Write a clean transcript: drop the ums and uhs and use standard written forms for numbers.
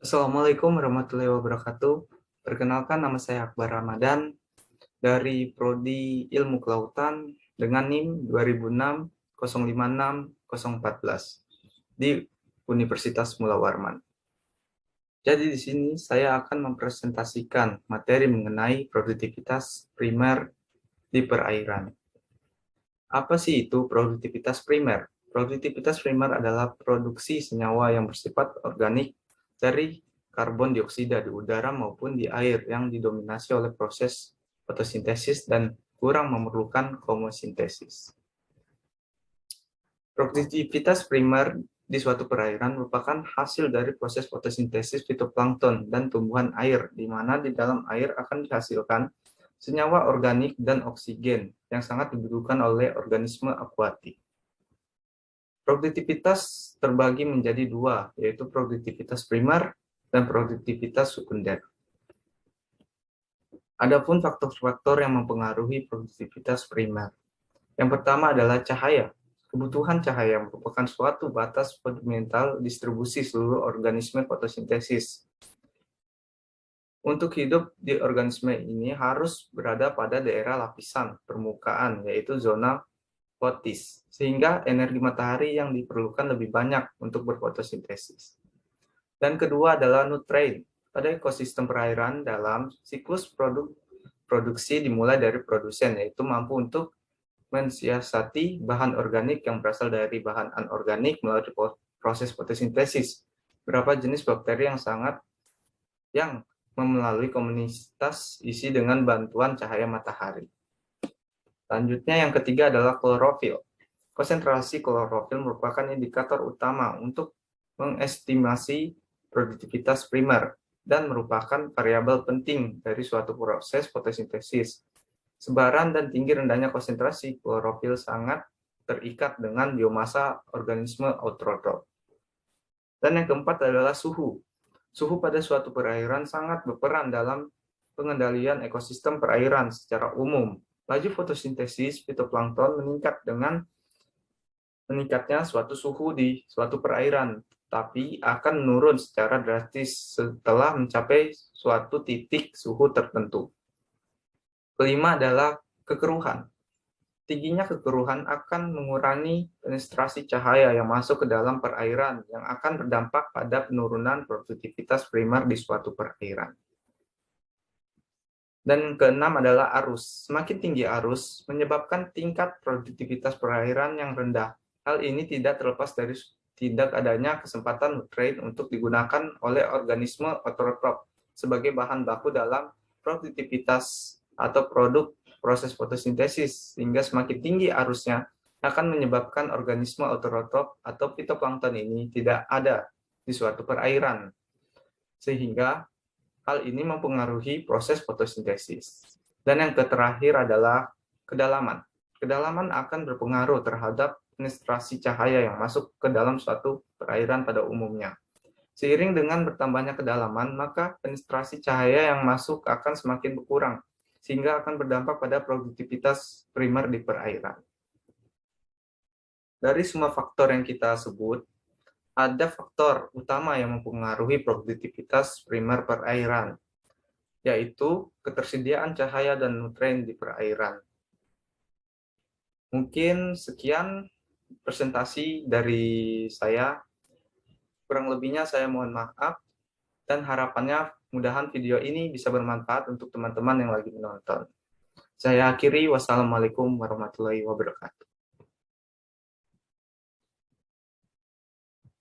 Assalamualaikum warahmatullahi wabarakatuh. Perkenalkan, nama saya Akbar Ramadan dari Prodi Ilmu Kelautan dengan NIM 2006 056014 di Universitas Mula Warman. Jadi di sini saya akan mempresentasikan materi mengenai produktivitas primer di perairan. Apa sih itu produktivitas primer? Produktivitas primer adalah produksi senyawa yang bersifat organik dari karbon dioksida di udara maupun di air yang didominasi oleh proses fotosintesis dan kurang memerlukan homosintesis. Produktivitas primer di suatu perairan merupakan hasil dari proses fotosintesis fitoplankton dan tumbuhan air, di mana di dalam air akan dihasilkan senyawa organik dan oksigen yang sangat dibutuhkan oleh organisme akuatik. Produktivitas terbagi menjadi dua, yaitu produktivitas primer dan produktivitas sekunder. Adapun faktor-faktor yang mempengaruhi produktivitas primer. Yang pertama adalah cahaya. Kebutuhan cahaya merupakan suatu batas fundamental distribusi seluruh organisme fotosintesis. Untuk hidup di organisme ini harus berada pada daerah lapisan permukaan, yaitu zona fotis, sehingga energi matahari yang diperlukan lebih banyak untuk berfotosintesis. Dan kedua adalah nutrien. Pada ekosistem perairan dalam siklus produksi dimulai dari produsen, yaitu mampu untuk mensiasati bahan organik yang berasal dari bahan anorganik melalui proses fotosintesis. Beberapa jenis bakteri yang melalui komunitas isi dengan bantuan cahaya matahari. Selanjutnya yang ketiga adalah klorofil. Konsentrasi klorofil merupakan indikator utama untuk mengestimasi produktivitas primer dan merupakan variabel penting dari suatu proses fotosintesis. Sebaran dan tinggi rendahnya konsentrasi klorofil sangat terikat dengan biomasa organisme autotrof. Dan yang keempat adalah suhu. Suhu pada suatu perairan sangat berperan dalam pengendalian ekosistem perairan secara umum. Laju fotosintesis fitoplankton meningkat dengan meningkatnya suatu suhu di suatu perairan, tapi akan menurun secara drastis setelah mencapai suatu titik suhu tertentu. Kelima adalah kekeruhan. Tingginya kekeruhan akan mengurangi penetrasi cahaya yang masuk ke dalam perairan, yang akan berdampak pada penurunan produktivitas primer di suatu perairan. Dan keenam adalah arus. Semakin tinggi arus, menyebabkan tingkat produktivitas perairan yang rendah. Hal ini tidak terlepas dari tidak adanya kesempatan nutrien untuk digunakan oleh organisme autotrof sebagai bahan baku dalam produktivitas atau produk proses fotosintesis, sehingga semakin tinggi arusnya akan menyebabkan organisme autotrof atau fitoplankton ini tidak ada di suatu perairan, sehingga hal ini mempengaruhi proses fotosintesis. Dan yang terakhir adalah kedalaman. Kedalaman akan berpengaruh terhadap penetrasi cahaya yang masuk ke dalam suatu perairan pada umumnya. Seiring dengan bertambahnya kedalaman, maka penetrasi cahaya yang masuk akan semakin berkurang, sehingga akan berdampak pada produktivitas primer di perairan. Dari semua faktor yang kita sebut, ada faktor utama yang mempengaruhi produktivitas primer perairan, yaitu ketersediaan cahaya dan nutrien di perairan. Mungkin sekian presentasi dari saya. Kurang lebihnya saya mohon maaf, dan harapannya mudahan video ini bisa bermanfaat untuk teman-teman yang lagi menonton. Saya akhiri, wassalamualaikum warahmatullahi wabarakatuh.